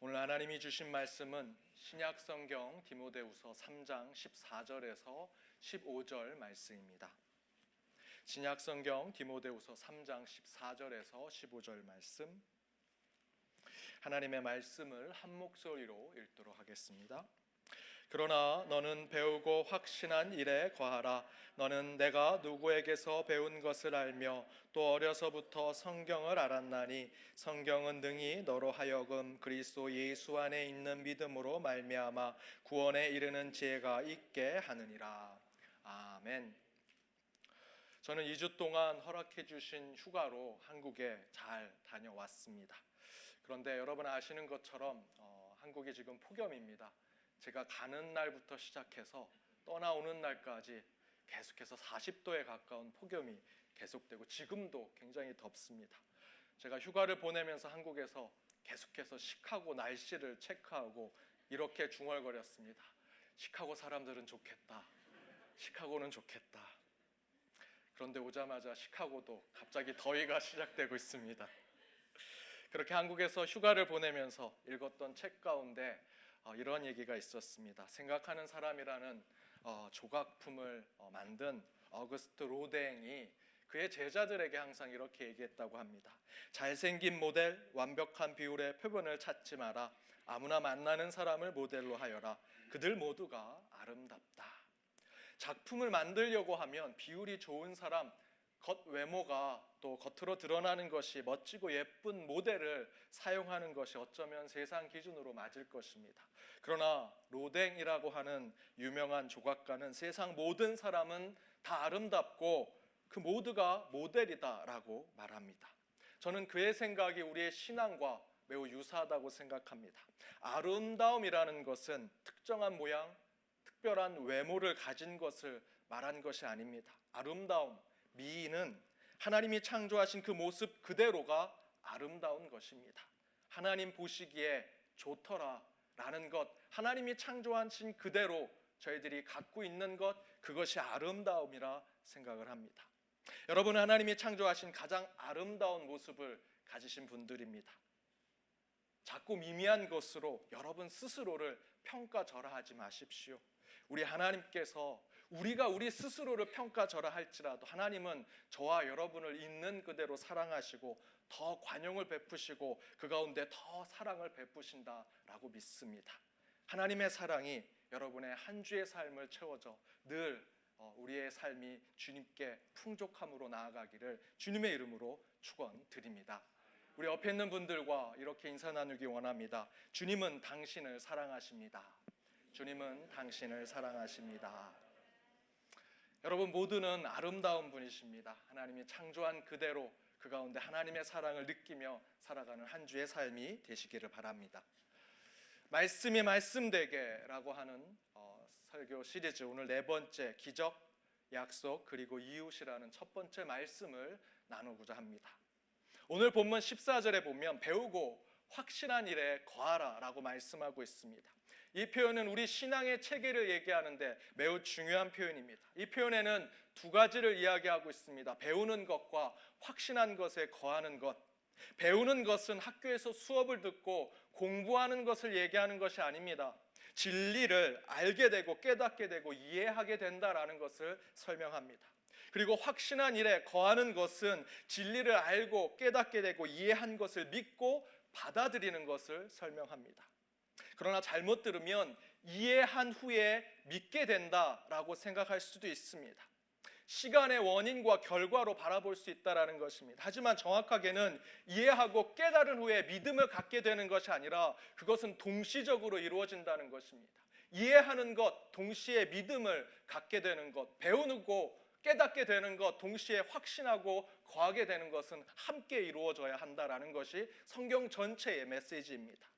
오늘 하나님이 주신 말씀은 신약성경 디모데후서 3장 14절에서 15절 말씀입니다. 신약성경 디모데후서 3장 14절에서 15절 말씀, 하나님의 말씀을 한 목소리로 읽도록 하겠습니다. 그러나 너는 배우고 확신한 일에 거하라. 너는 내가 누구에게서 배운 것을 알며 또 어려서부터 성경을 알았나니 성경은 능히 너로 하여금 그리스도 예수 안에 있는 믿음으로 말미암아 구원에 이르는 지혜가 있게 하느니라. 아멘. 저는 2주 동안 허락해 주신 휴가로 한국에 잘 다녀왔습니다. 그런데 여러분 아시는 것처럼 한국이 지금 폭염입니다. 제가 가는 날부터 시작해서 떠나오는 날까지 계속해서 40도에 가까운 폭염이 계속되고 지금도 굉장히 덥습니다. 제가 휴가를 보내면서 한국에서 계속해서 시카고 날씨를 체크하고 이렇게 중얼거렸습니다. 시카고 사람들은 좋겠다. 시카고는 좋겠다. 그런데 오자마자 시카고도 갑자기 더위가 시작되고 있습니다. 그렇게 한국에서 휴가를 보내면서 읽었던 책 가운데 이런 얘기가 있었습니다. 생각하는 사람이라는 조각품을 만든 어거스트 로댕이 그의 제자들에게 항상 이렇게 얘기했다고 합니다. 잘생긴 모델, 완벽한 비율의 표본을 찾지 마라. 아무나 만나는 사람을 모델로 하여라. 그들 모두가 아름답다. 작품을 만들려고 하면 비율이 좋은 사람, 겉외모가 또 겉으로 드러나는 것이 멋지고 예쁜 모델을 사용하는 것이 어쩌면 세상 기준으로 맞을 것입니다. 그러나 로댕이라고 하는 유명한 조각가는 세상 모든 사람은 다 아름답고 그 모두가 모델이다라고 말합니다. 저는 그의 생각이 우리의 신앙과 매우 유사하다고 생각합니다. 아름다움이라는 것은 특정한 모양, 특별한 외모를 가진 것을 말한 것이 아닙니다. 아름다움, 미인은 하나님이 창조하신 그 모습 그대로가 아름다운 것입니다. 하나님 보시기에 좋더라라는 것, 하나님이 창조하신 그대로 저희들이 갖고 있는 것, 그것이 아름다움이라 생각을 합니다. 여러분은 하나님이 창조하신 가장 아름다운 모습을 가지신 분들입니다. 자꾸 미미한 것으로 여러분 스스로를 평가절하하지 마십시오. 우리 하나님께서 우리가 우리 스스로를 평가절하할지라도 하나님은 저와 여러분을 있는 그대로 사랑하시고 더 관용을 베푸시고 그 가운데 더 사랑을 베푸신다라고 믿습니다. 하나님의 사랑이 여러분의 한 주의 삶을 채워져 늘 우리의 삶이 주님께 풍족함으로 나아가기를 주님의 이름으로 축원드립니다. 우리 옆에 있는 분들과 이렇게 인사 나누기 원합니다. 주님은 당신을 사랑하십니다. 주님은 당신을 사랑하십니다. 여러분 모두는 아름다운 분이십니다. 하나님이 창조한 그대로 그 가운데 하나님의 사랑을 느끼며 살아가는 한 주의 삶이 되시기를 바랍니다. 말씀이 말씀되게라고 하는 설교 시리즈 오늘 네 번째 기적, 약속 그리고 이웃이라는 첫 번째 말씀을 나누고자 합니다. 오늘 본문 14절에 보면 배우고 확신한 일에 거하라 라고 말씀하고 있습니다. 이 표현은 우리 신앙의 체계를 얘기하는데 매우 중요한 표현입니다. 이 표현에는 두 가지를 이야기하고 있습니다. 배우는 것과 확신한 것에 거하는 것. 배우는 것은 학교에서 수업을 듣고 공부하는 것을 얘기하는 것이 아닙니다. 진리를 알게 되고 깨닫게 되고 이해하게 된다라는 것을 설명합니다. 그리고 확신한 일에 거하는 것은 진리를 알고 깨닫게 되고 이해한 것을 믿고 받아들이는 것을 설명합니다. 그러나 잘못 들으면 이해한 후에 믿게 된다라고 생각할 수도 있습니다. 시간의 원인과 결과로 바라볼 수 있다는 것입니다. 하지만 정확하게는 이해하고 깨달은 후에 믿음을 갖게 되는 것이 아니라 그것은 동시적으로 이루어진다는 것입니다. 이해하는 것, 동시에 믿음을 갖게 되는 것, 배우고 깨닫게 되는 것, 동시에 확신하고 거하게 되는 것은 함께 이루어져야 한다는 것이 성경 전체의 메시지입니다.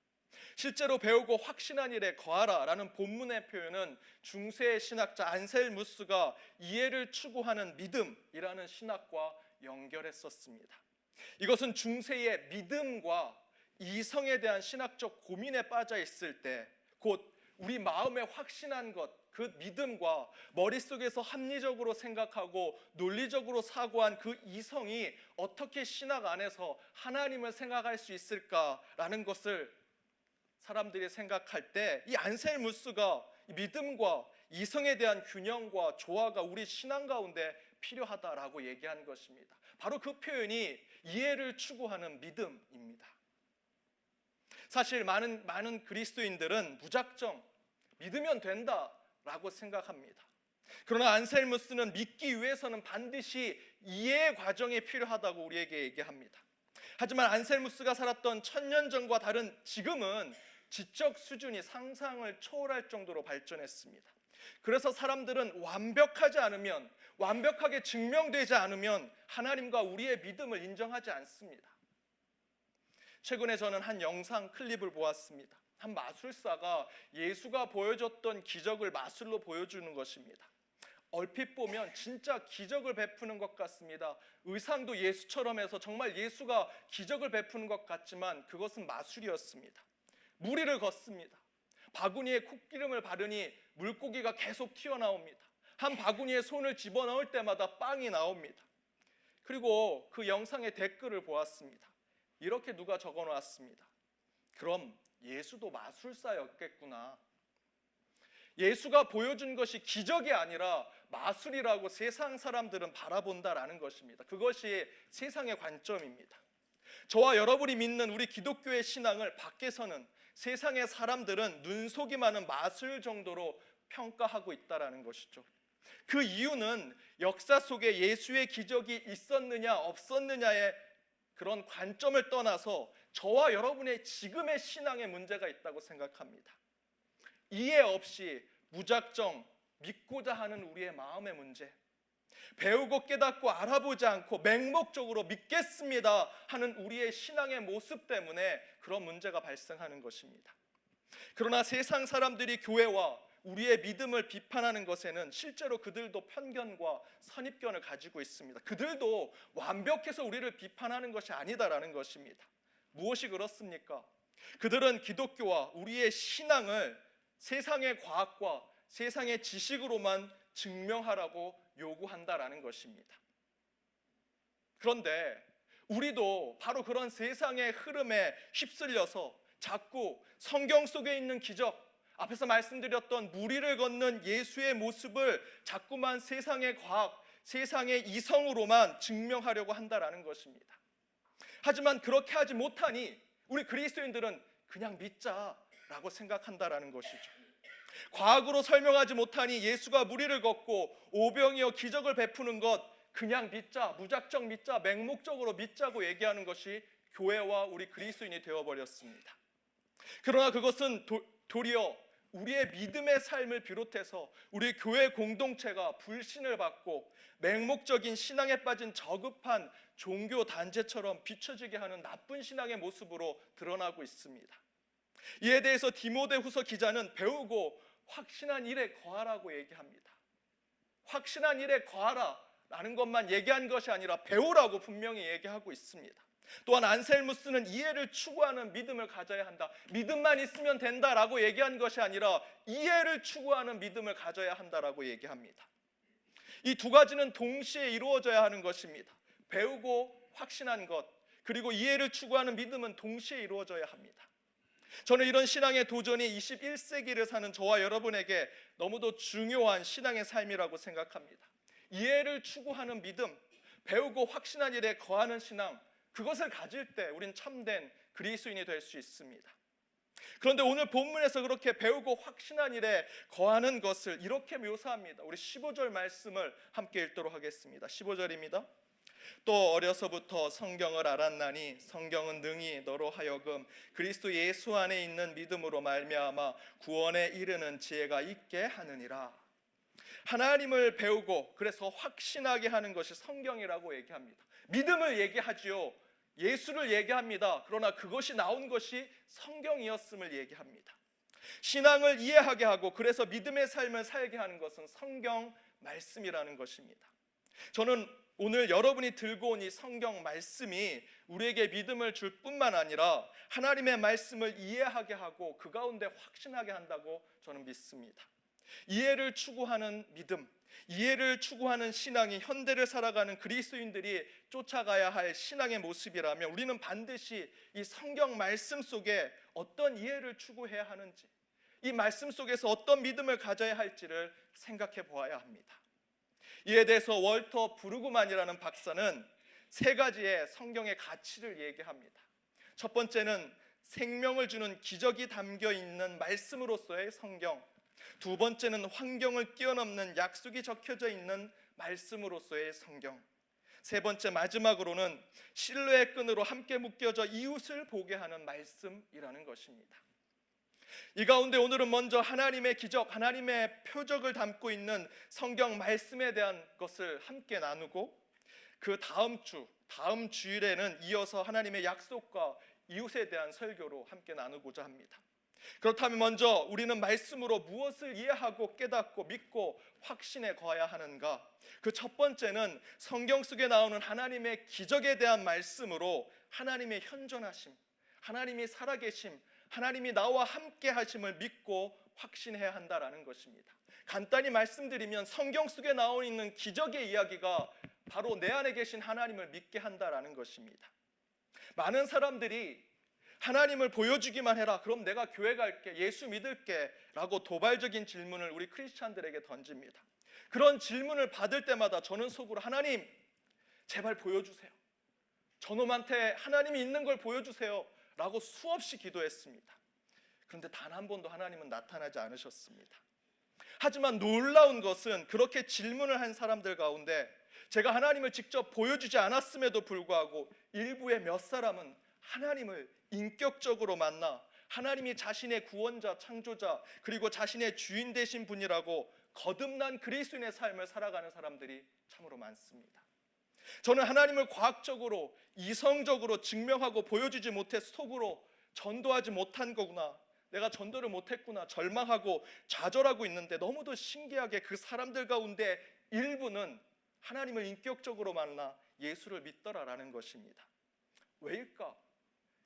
실제로 배우고 확신한 일에 거하라라는 본문의 표현은 중세의 신학자 안셀무스가 이해를 추구하는 믿음이라는 신학과 연결했었습니다. 이것은 중세의 믿음과 이성에 대한 신학적 고민에 빠져 있을 때 곧 우리 마음에 확신한 것, 그 믿음과 머릿속에서 합리적으로 생각하고 논리적으로 사고한 그 이성이 어떻게 신학 안에서 하나님을 생각할 수 있을까라는 것을 사람들이 생각할 때 이 안셀무스가 믿음과 이성에 대한 균형과 조화가 우리 신앙 가운데 필요하다라고 얘기한 것입니다. 바로 그 표현이 이해를 추구하는 믿음입니다. 사실 많은 그리스도인들은 무작정 믿으면 된다라고 생각합니다. 그러나 안셀무스는 믿기 위해서는 반드시 이해의 과정이 필요하다고 우리에게 얘기합니다. 하지만 안셀무스가 살았던 1000년 전과 다른 지금은 지적 수준이 상상을 초월할 정도로 발전했습니다. 그래서 사람들은 완벽하지 않으면, 완벽하게 증명되지 않으면 하나님과 우리의 믿음을 인정하지 않습니다. 최근에 저는 한 영상 클립을 보았습니다. 한 마술사가 예수가 보여줬던 기적을 마술로 보여주는 것입니다. 얼핏 보면 진짜 기적을 베푸는 것 같습니다. 의상도 예수처럼 해서 정말 예수가 기적을 베푸는 것 같지만 그것은 마술이었습니다. 무리를 걷습니다. 바구니에 콧기름을 바르니 물고기가 계속 튀어나옵니다. 한 바구니에 손을 집어넣을 때마다 빵이 나옵니다. 그리고 그 영상의 댓글을 보았습니다. 이렇게 누가 적어놨습니다. 그럼 예수도 마술사였겠구나. 예수가 보여준 것이 기적이 아니라 마술이라고 세상 사람들은 바라본다라는 것입니다. 그것이 세상의 관점입니다. 저와 여러분이 믿는 우리 기독교의 신앙을 밖에서는 세상의 사람들은 눈속임하는 마술 정도로 평가하고 있다라는 것이죠. 그 이유는 역사 속에 예수의 기적이 있었느냐 없었느냐의 그런 관점을 떠나서 저와 여러분의 지금의 신앙에 문제가 있다고 생각합니다. 이해 없이 무작정 믿고자 하는 우리의 마음의 문제, 배우고 깨닫고 알아보지 않고 맹목적으로 믿겠습니다 하는 우리의 신앙의 모습 때문에 그런 문제가 발생하는 것입니다. 그러나 세상 사람들이 교회와 우리의 믿음을 비판하는 것에는 실제로 그들도 편견과 선입견을 가지고 있습니다. 그들도 완벽해서 우리를 비판하는 것이 아니다라는 것입니다. 무엇이 그렇습니까? 그들은 기독교와 우리의 신앙을 세상의 과학과 세상의 지식으로만 증명하라고 요구한다라는 것입니다. 그런데 우리도 바로 그런 세상의 흐름에 휩쓸려서 자꾸 성경 속에 있는 기적, 앞에서 말씀드렸던 무리를 걷는 예수의 모습을 자꾸만 세상의 과학, 세상의 이성으로만 증명하려고 한다라는 것입니다. 하지만 그렇게 하지 못하니 우리 그리스도인들은 그냥 믿자라고 생각한다라는 것이죠. 과학으로 설명하지 못하니 예수가 무리를 걷고 오병이어 기적을 베푸는 것 그냥 믿자, 무작정 믿자, 맹목적으로 믿자고 얘기하는 것이 교회와 우리 그리스도인이 되어버렸습니다. 그러나 그것은 도리어 우리의 믿음의 삶을 비롯해서 우리 교회 공동체가 불신을 받고 맹목적인 신앙에 빠진 저급한 종교 단체처럼 비춰지게 하는 나쁜 신앙의 모습으로 드러나고 있습니다. 이에 대해서 디모데후서 기자는 배우고 확신한 일에 거하라고 얘기합니다. 확신한 일에 거하라라는 것만 얘기한 것이 아니라 배우라고 분명히 얘기하고 있습니다. 또한 안셀무스는 이해를 추구하는 믿음을 가져야 한다. 믿음만 있으면 된다라고 얘기한 것이 아니라 이해를 추구하는 믿음을 가져야 한다라고 얘기합니다. 이 두 가지는 동시에 이루어져야 하는 것입니다. 배우고 확신한 것, 그리고 이해를 추구하는 믿음은 동시에 이루어져야 합니다. 저는 이런 신앙의 도전이 21세기를 사는 저와 여러분에게 너무도 중요한 신앙의 삶이라고 생각합니다. 이해를 추구하는 믿음, 배우고 확신한 일에 거하는 신앙, 그것을 가질 때 우린 참된 그리스도인이 될 수 있습니다. 그런데 오늘 본문에서 그렇게 배우고 확신한 일에 거하는 것을 이렇게 묘사합니다. 우리 15절 말씀을 함께 읽도록 하겠습니다. 15절입니다. 또 어려서부터 성경을 알았나니 성경은 능히 너로 하여금 그리스도 예수 안에 있는 믿음으로 말미암아 구원에 이르는 지혜가 있게 하느니라. 하나님을 배우고 그래서 확신하게 하는 것이 성경이라고 얘기합니다. 믿음을 얘기하지요. 예수를 얘기합니다. 그러나 그것이 나온 것이 성경이었음을 얘기합니다. 신앙을 이해하게 하고 그래서 믿음의 삶을 살게 하는 것은 성경 말씀이라는 것입니다. 저는 오늘 여러분이 들고 온 이 성경 말씀이 우리에게 믿음을 줄 뿐만 아니라 하나님의 말씀을 이해하게 하고 그 가운데 확신하게 한다고 저는 믿습니다. 이해를 추구하는 믿음, 이해를 추구하는 신앙이 현대를 살아가는 그리스도인들이 쫓아가야 할 신앙의 모습이라면 우리는 반드시 이 성경 말씀 속에 어떤 이해를 추구해야 하는지, 이 말씀 속에서 어떤 믿음을 가져야 할지를 생각해 보아야 합니다. 이에 대해서 월터 브루그만이라는 박사는 세 가지의 성경의 가치를 얘기합니다. 첫 번째는 생명을 주는 기적이 담겨 있는 말씀으로서의 성경, 두 번째는 환경을 뛰어넘는 약속이 적혀져 있는 말씀으로서의 성경, 세 번째 마지막으로는 신뢰의 끈으로 함께 묶여져 이웃을 보게 하는 말씀이라는 것입니다. 이 가운데 오늘은 먼저 하나님의 기적, 하나님의 표적을 담고 있는 성경 말씀에 대한 것을 함께 나누고, 그 다음 주일에는 이어서 하나님의 약속과 이웃에 대한 설교로 함께 나누고자 합니다. 그렇다면 먼저 우리는 말씀으로 무엇을 이해하고 깨닫고 믿고 확신에 거해야 하는가? 그 첫 번째는 성경 속에 나오는 하나님의 기적에 대한 말씀으로 하나님의 현존하심, 하나님이 살아계심, 하나님이 나와 함께 하심을 믿고 확신해야 한다라는 것입니다. 간단히 말씀드리면 성경 속에 나와 있는 기적의 이야기가 바로 내 안에 계신 하나님을 믿게 한다라는 것입니다. 많은 사람들이 하나님을 보여주기만 해라, 그럼 내가 교회 갈게, 예수 믿을게 라고 도발적인 질문을 우리 크리스찬들에게 던집니다. 그런 질문을 받을 때마다 저는 속으로 하나님 제발 보여주세요, 저놈한테 하나님이 있는 걸 보여주세요 라고 수없이 기도했습니다. 그런데 단 한 번도 하나님은 나타나지 않으셨습니다. 하지만 놀라운 것은 그렇게 질문을 한 사람들 가운데 제가 하나님을 직접 보여주지 않았음에도 불구하고 일부의 몇 사람은 하나님을 인격적으로 만나 하나님이 자신의 구원자, 창조자, 그리고 자신의 주인 되신 분이라고 거듭난 그리스도인의 삶을 살아가는 사람들이 참으로 많습니다. 저는 하나님을 과학적으로, 이성적으로 증명하고 보여주지 못해 속으로 전도하지 못한 거구나, 내가 전도를 못했구나 절망하고 좌절하고 있는데, 너무도 신기하게 그 사람들 가운데 일부는 하나님을 인격적으로 만나 예수를 믿더라라는 것입니다. 왜일까?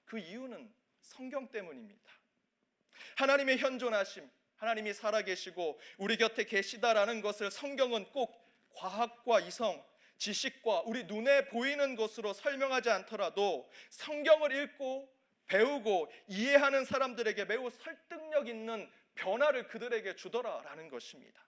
그 이유는 성경 때문입니다. 하나님의 현존하심, 하나님이 살아계시고 우리 곁에 계시다라는 것을 성경은 꼭 과학과 이성, 지식과 우리 눈에 보이는 것으로 설명하지 않더라도 성경을 읽고 배우고 이해하는 사람들에게 매우 설득력 있는 변화를 그들에게 주더라라는 것입니다.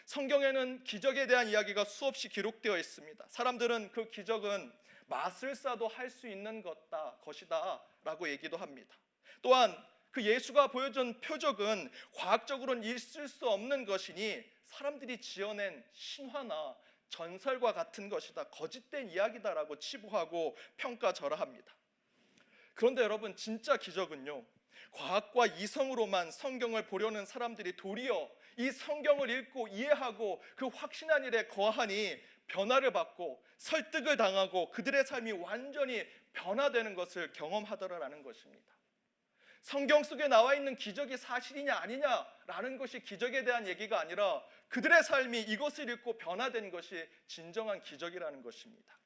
성경에는 기적에 대한 이야기가 수없이 기록되어 있습니다. 사람들은 그 기적은 마술사도 할 수 있는 것이다 라고 얘기도 합니다. 또한 그 예수가 보여준 표적은 과학적으로는 있을 수 없는 것이니 사람들이 지어낸 신화나 전설과 같은 것이다, 거짓된 이야기다라고 치부하고 평가절하합니다. 그런데 여러분, 진짜 기적은요, 과학과 이성으로만 성경을 보려는 사람들이 도리어 이 성경을 읽고 이해하고 그 확신한 일에 거하니 변화를 받고 설득을 당하고 그들의 삶이 완전히 변화되는 것을 경험하더라라는 것입니다. 성경 속에 나와 있는 기적이 사실이냐 아니냐라는 것이 기적에 대한 얘기가 아니라 그들의 삶이 이것을 읽고 변화된 것이 진정한 기적이라는 것입니다.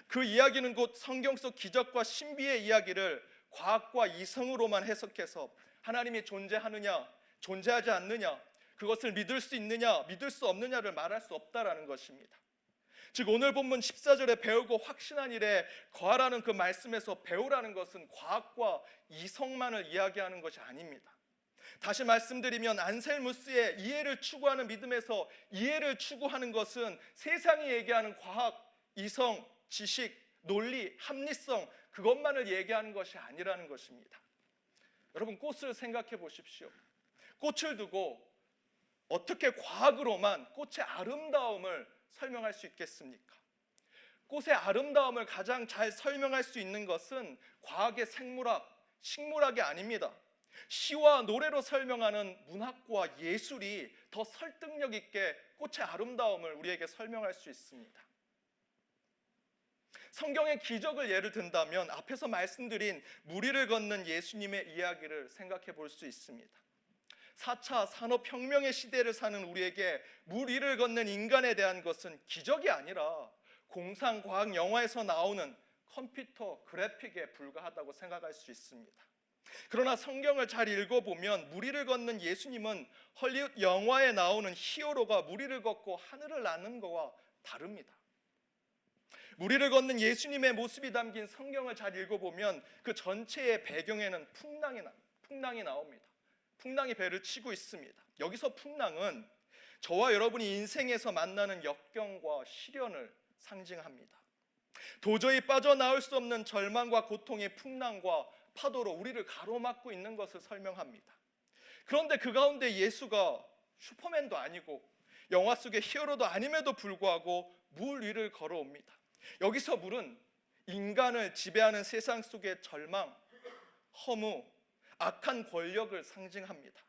그 이야기는 곧 성경 속 기적과 신비의 이야기를 과학과 이성으로만 해석해서 하나님이 존재하느냐 존재하지 않느냐, 그것을 믿을 수 있느냐 믿을 수 없느냐를 말할 수 없다라는 것입니다. 즉 오늘 본문 14절에 배우고 확신한 일에 거하라는 그 말씀에서 배우라는 것은 과학과 이성만을 이야기하는 것이 아닙니다. 다시 말씀드리면 안셀무스의 이해를 추구하는 믿음에서 이해를 추구하는 것은 세상이 얘기하는 과학, 이성, 지식, 논리, 합리성 그것만을 얘기하는 것이 아니라는 것입니다. 여러분, 꽃을 생각해 보십시오. 꽃을 두고 어떻게 과학으로만 꽃의 아름다움을 설명할 수 있겠습니까? 꽃의 아름다움을 가장 잘 설명할 수 있는 것은 과학의 생물학, 식물학이 아닙니다. 시와 노래로 설명하는 문학과 예술이 더 설득력 있게 꽃의 아름다움을 우리에게 설명할 수 있습니다. 성경의 기적을 예를 든다면 앞에서 말씀드린 물 위를 걷는 예수님의 이야기를 생각해 볼 수 있습니다. 4차 산업혁명의 시대를 사는 우리에게 물 위를 걷는 인간에 대한 것은 기적이 아니라 공상과학 영화에서 나오는 컴퓨터 그래픽에 불과하다고 생각할 수 있습니다. 그러나 성경을 잘 읽어보면 무리를 걷는 예수님은 헐리우드 영화에 나오는 히어로가 무리를 걷고 하늘을 나는 것과 다릅니다. 무리를 걷는 예수님의 모습이 담긴 성경을 잘 읽어보면 그 전체의 배경에는 풍랑이 나옵니다. 풍랑이 배를 치고 있습니다. 여기서 풍랑은 저와 여러분이 인생에서 만나는 역경과 시련을 상징합니다. 도저히 빠져나올 수 없는 절망과 고통의 풍랑과 파도로 우리를 가로막고 있는 것을 설명합니다. 그런데 그 가운데 예수가 슈퍼맨도 아니고 영화 속의 히어로도 아님에도 불구하고 물 위를 걸어옵니다. 여기서 물은 인간을 지배하는 세상 속의 절망, 허무, 악한 권력을 상징합니다.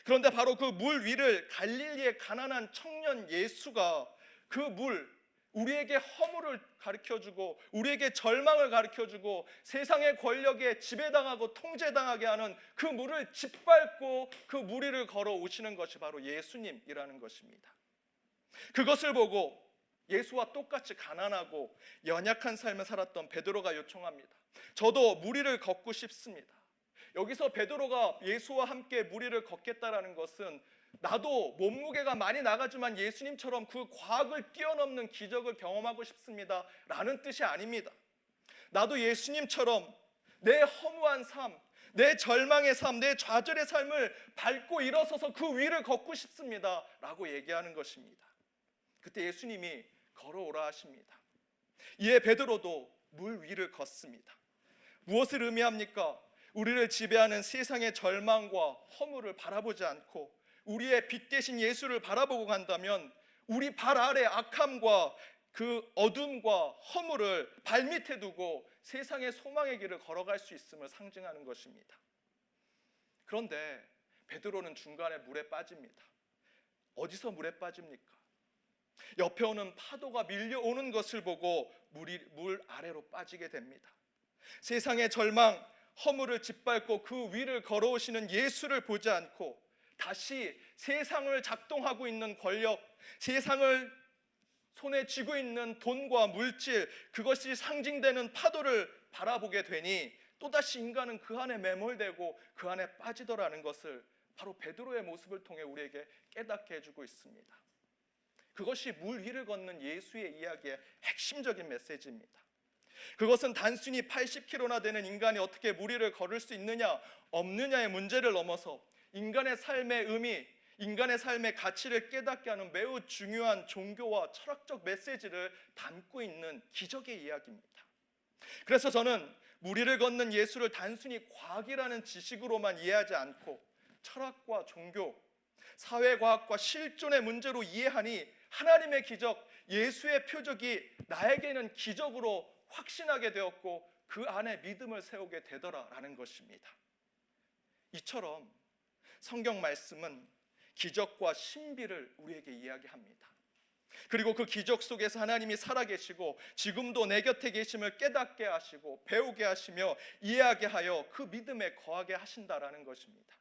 그런데 바로 그 물 위를 갈릴리의 가난한 청년 예수가 그 물, 우리에게 허물을 가르쳐주고 우리에게 절망을 가르쳐주고 세상의 권력에 지배당하고 통제당하게 하는 그 물을 짓밟고 그 물 위를 걸어오시는 것이 바로 예수님이라는 것입니다. 그것을 보고 예수와 똑같이 가난하고 연약한 삶을 살았던 베드로가 요청합니다. 저도 물 위를 걷고 싶습니다. 여기서 베드로가 예수와 함께 물 위를 걷겠다라는 것은 나도 몸무게가 많이 나가지만 예수님처럼 그 과학을 뛰어넘는 기적을 경험하고 싶습니다 라는 뜻이 아닙니다. 나도 예수님처럼 내 허무한 삶, 내 절망의 삶, 내 좌절의 삶을 밟고 일어서서 그 위를 걷고 싶습니다 라고 얘기하는 것입니다. 그때 예수님이 걸어오라 하십니다. 이에 베드로도 물 위를 걷습니다. 무엇을 의미합니까? 우리를 지배하는 세상의 절망과 허물을 바라보지 않고 우리의 빛 대신 예수를 바라보고 간다면 우리 발 아래 악함과 그 어둠과 허물을 발밑에 두고 세상의 소망의 길을 걸어갈 수 있음을 상징하는 것입니다. 그런데 베드로는 중간에 물에 빠집니다. 어디서 물에 빠집니까? 옆에 오는 파도가 밀려오는 것을 보고 물 아래로 빠지게 됩니다. 세상의 절망, 허물을 짓밟고 그 위를 걸어오시는 예수를 보지 않고 다시 세상을 작동하고 있는 권력, 세상을 손에 쥐고 있는 돈과 물질, 그것이 상징되는 파도를 바라보게 되니 또다시 인간은 그 안에 매몰되고 그 안에 빠지더라는 것을 바로 베드로의 모습을 통해 우리에게 깨닫게 해주고 있습니다. 그것이 물 위를 걷는 예수의 이야기의 핵심적인 메시지입니다. 그것은 단순히 80kg나 되는 인간이 어떻게 물 위를 걸을 수 있느냐 없느냐의 문제를 넘어서 인간의 삶의 의미, 인간의 삶의 가치를 깨닫게 하는 매우 중요한 종교와 철학적 메시지를 담고 있는 기적의 이야기입니다. 그래서 저는 물 위를 걷는 예수를 단순히 과학이라는 지식으로만 이해하지 않고 철학과 종교, 사회과학과 실존의 문제로 이해하니 하나님의 기적, 예수의 표적이 나에게는 기적으로 확신하게 되었고 그 안에 믿음을 세우게 되더라라는 것입니다. 이처럼 성경 말씀은 기적과 신비를 우리에게 이야기합니다. 그리고 그 기적 속에서 하나님이 살아계시고 지금도 내 곁에 계심을 깨닫게 하시고 배우게 하시며 이해하게 하여 그 믿음에 거하게 하신다라는 것입니다.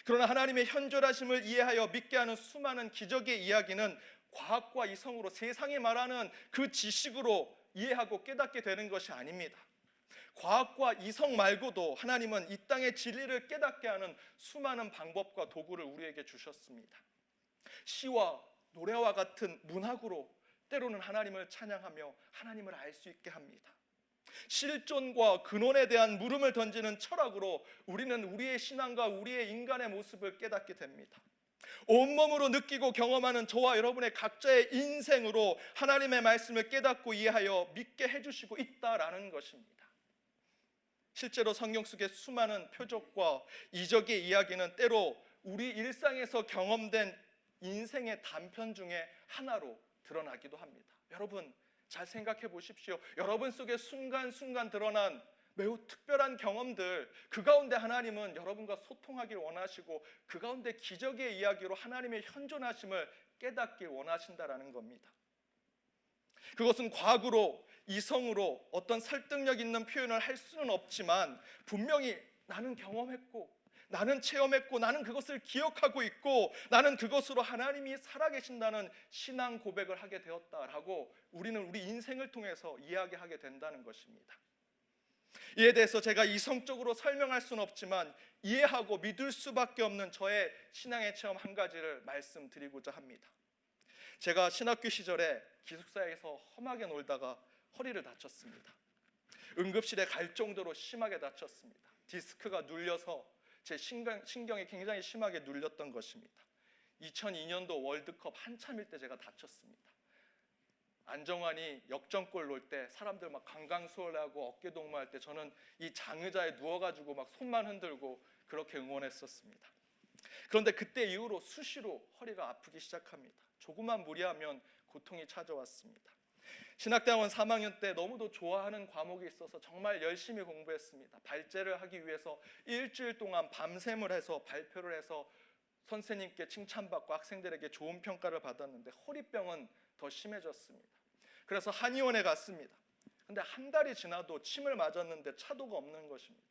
그러나 하나님의 현존하심을 이해하여 믿게 하는 수많은 기적의 이야기는 과학과 이성으로 세상이 말하는 그 지식으로 이해하고 깨닫게 되는 것이 아닙니다. 과학과 이성 말고도 하나님은 이 땅의 진리를 깨닫게 하는 수많은 방법과 도구를 우리에게 주셨습니다. 시와 노래와 같은 문학으로 때로는 하나님을 찬양하며 하나님을 알 수 있게 합니다. 실존과 근원에 대한 물음을 던지는 철학으로 우리는 우리의 신앙과 우리의 인간의 모습을 깨닫게 됩니다. 온몸으로 느끼고 경험하는 저와 여러분의 각자의 인생으로 하나님의 말씀을 깨닫고 이해하여 믿게 해주시고 있다라는 것입니다. 실제로 성경 속의 수많은 표적과 이적의 이야기는 때로 우리 일상에서 경험된 인생의 단편 중에 하나로 드러나기도 합니다. 여러분 잘 생각해 보십시오. 여러분 속에 순간순간 드러난 매우 특별한 경험들, 그 가운데 하나님은 여러분과 소통하길 원하시고 그 가운데 기적의 이야기로 하나님의 현존하심을 깨닫길 원하신다라는 겁니다. 그것은 과학으로, 이성으로 어떤 설득력 있는 표현을 할 수는 없지만 분명히 나는 경험했고 나는 체험했고 나는 그것을 기억하고 있고 나는 그것으로 하나님이 살아계신다는 신앙 고백을 하게 되었다라고 우리는 우리 인생을 통해서 이야기하게 된다는 것입니다. 이에 대해서 제가 이성적으로 설명할 수는 없지만 이해하고 믿을 수밖에 없는 저의 신앙의 체험 한 가지를 말씀드리고자 합니다. 제가 신학교 시절에 기숙사에서 험하게 놀다가 허리를 다쳤습니다. 응급실에 갈 정도로 심하게 다쳤습니다. 디스크가 눌려서 제 신경이 굉장히 심하게 눌렸던 것입니다. 2002년도 월드컵 한참일 때 제가 다쳤습니다. 안정환이 역전골 넣을 때 사람들 막 강강수월하고 어깨 동무할 때 저는 이 장의자에 누워가지고 막 손만 흔들고 그렇게 응원했었습니다. 그런데 그때 이후로 수시로 허리가 아프기 시작합니다. 조금만 무리하면 고통이 찾아왔습니다. 신학대학원 3학년 때 너무도 좋아하는 과목이 있어서 정말 열심히 공부했습니다. 발제를 하기 위해서 일주일 동안 밤샘을 해서 발표를 해서 선생님께 칭찬받고 학생들에게 좋은 평가를 받았는데 허리병은 더 심해졌습니다. 그래서 한의원에 갔습니다. 근데 한 달이 지나도 침을 맞았는데 차도가 없는 것입니다.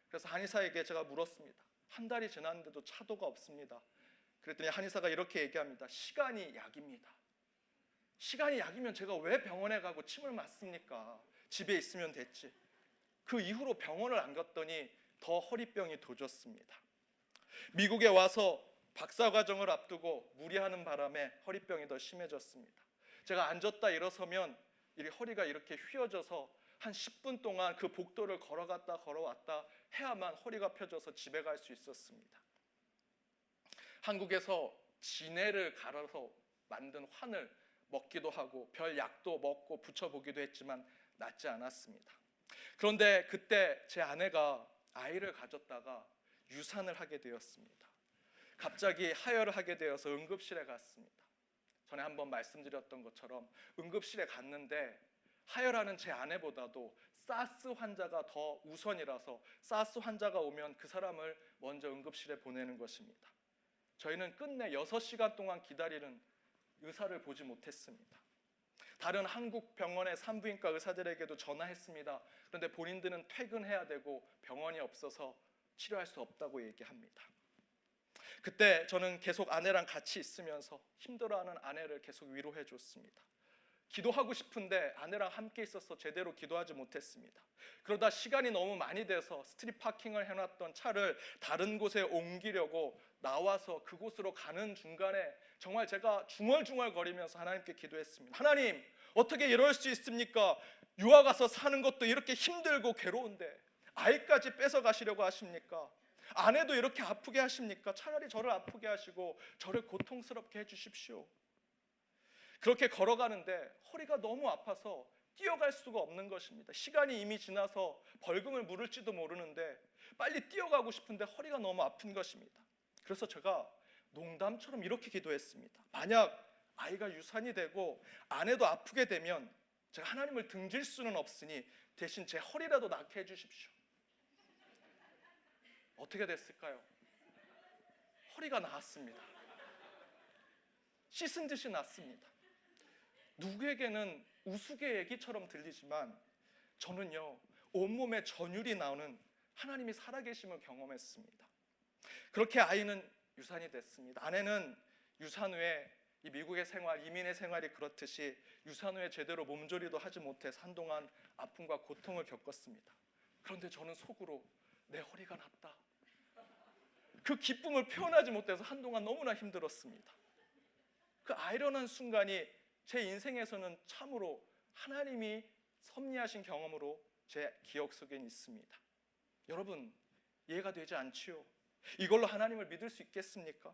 그래서 한의사에게 제가 물었습니다. 한 달이 지났는데도 차도가 없습니다. 그랬더니 한의사가 이렇게 얘기합니다. 시간이 약입니다. 시간이 약이면 제가 왜 병원에 가고 침을 맞습니까? 집에 있으면 됐지. 그 이후로 병원을 안 갔더니 더 허리병이 도졌습니다. 미국에 와서 박사과정을 앞두고 무리하는 바람에 허리병이 더 심해졌습니다. 제가 앉았다 일어서면 허리가 이렇게 휘어져서 한 10분 동안 그 복도를 걸어갔다 걸어왔다 해야만 허리가 펴져서 집에 갈 수 있었습니다. 한국에서 진해를 갈아서 만든 환을 먹기도 하고 별 약도 먹고 붙여보기도 했지만 낫지 않았습니다. 그런데 그때 제 아내가 아이를 가졌다가 유산을 하게 되었습니다. 갑자기 하혈을 하게 되어서 응급실에 갔습니다. 전에 한번 말씀드렸던 것처럼 응급실에 갔는데 하혈하는 제 아내보다도 사스 환자가 더 우선이라서 사스 환자가 오면 그 사람을 먼저 응급실에 보내는 것입니다. 저희는 끝내 6시간 동안 기다리는 의사를 보지 못했습니다. 다른 한국 병원의 산부인과 의사들에게도 전화했습니다. 그런데 본인들은 퇴근해야 되고 병원이 없어서 치료할 수 없다고 얘기합니다. 그때 저는 계속 아내랑 같이 있으면서 힘들어하는 아내를 계속 위로해 줬습니다. 기도하고 싶은데 아내랑 함께 있어서 제대로 기도하지 못했습니다. 그러다 시간이 너무 많이 돼서 스트릿 파킹을 해놨던 차를 다른 곳에 옮기려고 나와서 그곳으로 가는 중간에 정말 제가 중얼중얼 거리면서 하나님께 기도했습니다. 하나님, 어떻게 이럴 수 있습니까? 유학 가서 사는 것도 이렇게 힘들고 괴로운데 아이까지 뺏어 가시려고 하십니까? 아내도 이렇게 아프게 하십니까? 차라리 저를 아프게 하시고 저를 고통스럽게 해주십시오. 그렇게 걸어가는데 허리가 너무 아파서 뛰어갈 수가 없는 것입니다. 시간이 이미 지나서 벌금을 물을지도 모르는데 빨리 뛰어가고 싶은데 허리가 너무 아픈 것입니다. 그래서 제가 농담처럼 이렇게 기도했습니다. 만약 아이가 유산이 되고 아내도 아프게 되면 제가 하나님을 등질 수는 없으니 대신 제 허리라도 낫게 해주십시오. 어떻게 됐을까요? 허리가 나았습니다. 씻은 듯이 났습니다. 누구에게는 우스개 얘기처럼 들리지만 저는요, 온몸에 전율이 나오는 하나님이 살아계심을 경험했습니다. 그렇게 아이는 유산이 됐습니다. 아내는 유산 후에 이 미국의 생활, 이민의 생활이 그렇듯이 유산 후에 제대로 몸조리도 하지 못해서 한동안 아픔과 고통을 겪었습니다. 그런데 저는 속으로 내 허리가 낫다. 그 기쁨을 표현하지 못해서 한동안 너무나 힘들었습니다. 그 아이러니한 순간이 제 인생에서는 참으로 하나님이 섭리하신 경험으로 제 기억 속에 있습니다. 여러분, 이해가 되지 않지요? 이걸로 하나님을 믿을 수 있겠습니까?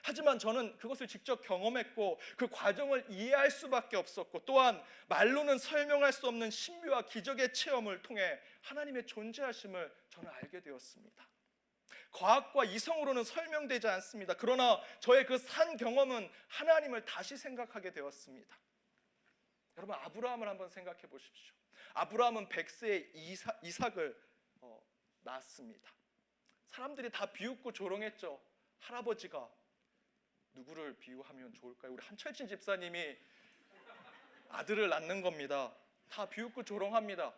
하지만 저는 그것을 직접 경험했고 그 과정을 이해할 수밖에 없었고 또한 말로는 설명할 수 없는 신비와 기적의 체험을 통해 하나님의 존재하심을 저는 알게 되었습니다. 과학과 이성으로는 설명되지 않습니다. 그러나 저의 그 산 경험은 하나님을 다시 생각하게 되었습니다. 여러분, 아브라함을 한번 생각해 보십시오. 아브라함은 100세에 이삭을 낳았습니다. 사람들이 다 비웃고 조롱했죠. 할아버지가 누구를 비유하면 좋을까요? 우리 한철진 집사님이 아들을 낳는 겁니다. 다 비웃고 조롱합니다.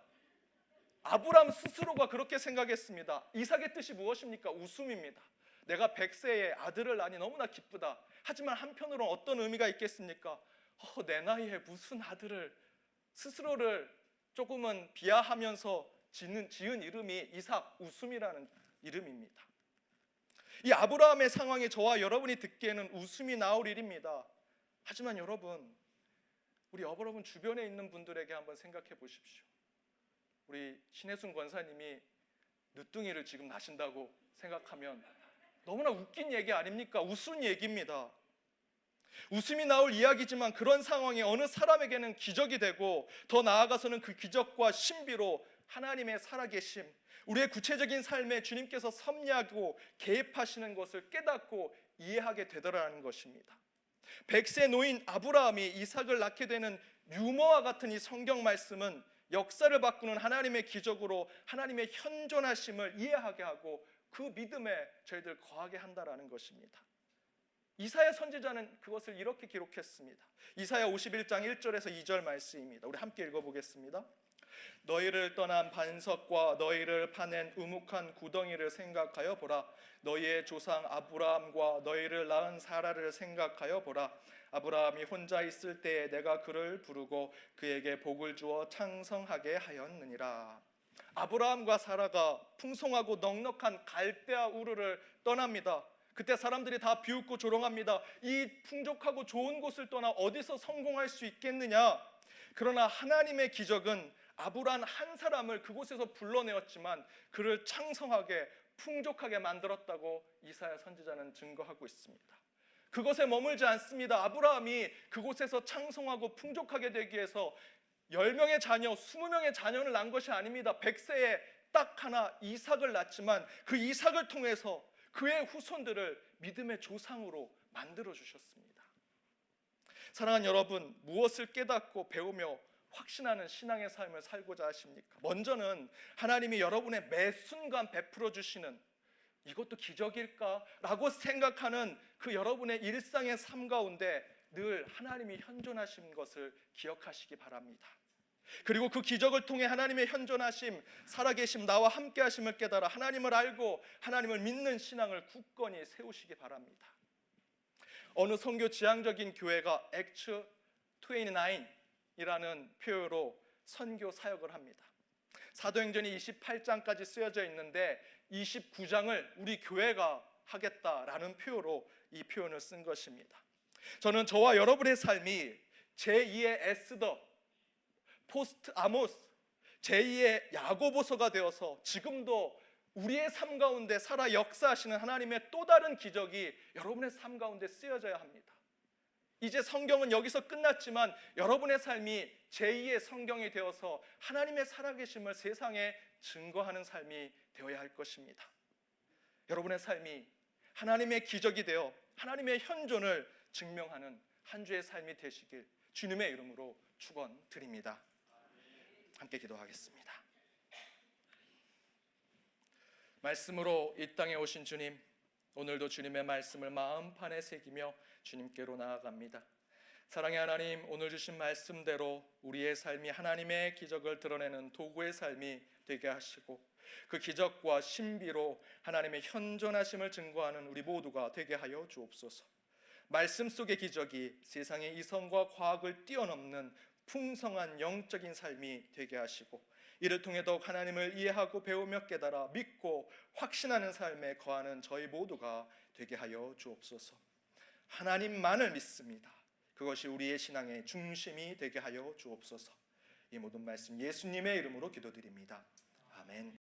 아브라함 스스로가 그렇게 생각했습니다. 이삭의 뜻이 무엇입니까? 웃음입니다. 내가 100세에 아들을 낳으니 너무나 기쁘다. 하지만 한편으로는 어떤 의미가 있겠습니까? 내 나이에 무슨 아들을, 스스로를 조금은 비하하면서 지은 이름이 이삭, 웃음이라는 이름입니다. 이 아브라함의 상황에 저와 여러분이 듣기에는 웃음이 나올 일입니다. 하지만 여러분, 우리 여러분 주변에 있는 분들에게 한번 생각해 보십시오. 우리 신혜순 권사님이 늦둥이를 지금 낳으신다고 생각하면 너무나 웃긴 얘기 아닙니까? 웃은 얘기입니다. 웃음이 나올 이야기지만 그런 상황이 어느 사람에게는 기적이 되고, 더 나아가서는 그 기적과 신비로 하나님의 살아계심, 우리의 구체적인 삶에 주님께서 섭리하고 개입하시는 것을 깨닫고 이해하게 되더라는 것입니다. 100세 노인 아브라함이 이삭을 낳게 되는 유머와 같은 이 성경 말씀은 역사를 바꾸는 하나님의 기적으로 하나님의 현존하심을 이해하게 하고 그 믿음에 저희들 거하게 한다라는 것입니다. 이사야 선지자는 그것을 이렇게 기록했습니다. 이사야 51장 1절에서 2절 말씀입니다. 우리 함께 읽어보겠습니다. 너희를 떠난 반석과 너희를 파낸 우묵한 구덩이를 생각하여 보라. 너희의 조상 아브라함과 너희를 낳은 사라를 생각하여 보라. 아브라함이 혼자 있을 때에 내가 그를 부르고 그에게 복을 주어 창성하게 하였느니라. 아브라함과 사라가 풍성하고 넉넉한 갈대아 우르를 떠납니다. 그때 사람들이 다 비웃고 조롱합니다. 이 풍족하고 좋은 곳을 떠나 어디서 성공할 수 있겠느냐. 그러나 하나님의 기적은 아브라함 한 사람을 그곳에서 불러내었지만 그를 창성하게 풍족하게 만들었다고 이사야 선지자는 증거하고 있습니다. 그것에 머물지 않습니다. 아브라함이 그곳에서 창성하고 풍족하게 되기 위해서 10명의 자녀, 20명의 자녀를 낳은 것이 아닙니다. 100세에 딱 하나 이삭을 낳지만 그 이삭을 통해서 그의 후손들을 믿음의 조상으로 만들어 주셨습니다. 사랑하는 여러분, 무엇을 깨닫고 배우며 확신하는 신앙의 삶을 살고자 하십니까? 먼저는 하나님이 여러분의 매 순간 베풀어 주시는, 이것도 기적일까? 라고 생각하는 그 여러분의 일상의 삶 가운데 늘 하나님이 현존하신 것을 기억하시기 바랍니다. 그리고 그 기적을 통해 하나님의 현존하심, 살아계심, 나와 함께 하심을 깨달아 하나님을 알고 하나님을 믿는 신앙을 굳건히 세우시기 바랍니다. 어느 선교 지향적인 교회가 Acts 29이라는 표현으로 선교 사역을 합니다. 사도행전이 28장까지 쓰여져 있는데 29장을 우리 교회가 하겠다라는 표현으로 이 표현을 쓴 것입니다. 저는 저와 여러분의 삶이 제2의 에스더, 포스트 아모스, 제2의 야고보서가 되어서 지금도 우리의 삶 가운데 살아 역사하시는 하나님의 또 다른 기적이 여러분의 삶 가운데 쓰여져야 합니다. 이제 성경은 여기서 끝났지만 여러분의 삶이 제2의 성경이 되어서 하나님의 살아계심을 세상에 증거하는 삶이 되어야 할 것입니다. 여러분의 삶이 하나님의 기적이 되어 하나님의 현존을 증명하는 한 주의 삶이 되시길 주님의 이름으로 축원드립니다. 함께 기도하겠습니다. 말씀으로 이 땅에 오신 주님, 오늘도 주님의 말씀을 마음판에 새기며 주님께로 나아갑니다. 사랑의 하나님, 오늘 주신 말씀대로 우리의 삶이 하나님의 기적을 드러내는 도구의 삶이 되게 하시고 그 기적과 신비로 하나님의 현존하심을 증거하는 우리 모두가 되게 하여 주옵소서. 말씀 속의 기적이 세상의 이성과 과학을 뛰어넘는 풍성한 영적인 삶이 되게 하시고 이를 통해 더욱 하나님을 이해하고 배우며 깨달아 믿고 확신하는 삶에 거하는 저희 모두가 되게 하여 주옵소서. 하나님만을 믿습니다. 그것이 우리의 신앙의 중심이 되게 하여 주옵소서. 이 모든 말씀 예수님의 이름으로 기도드립니다. 아멘.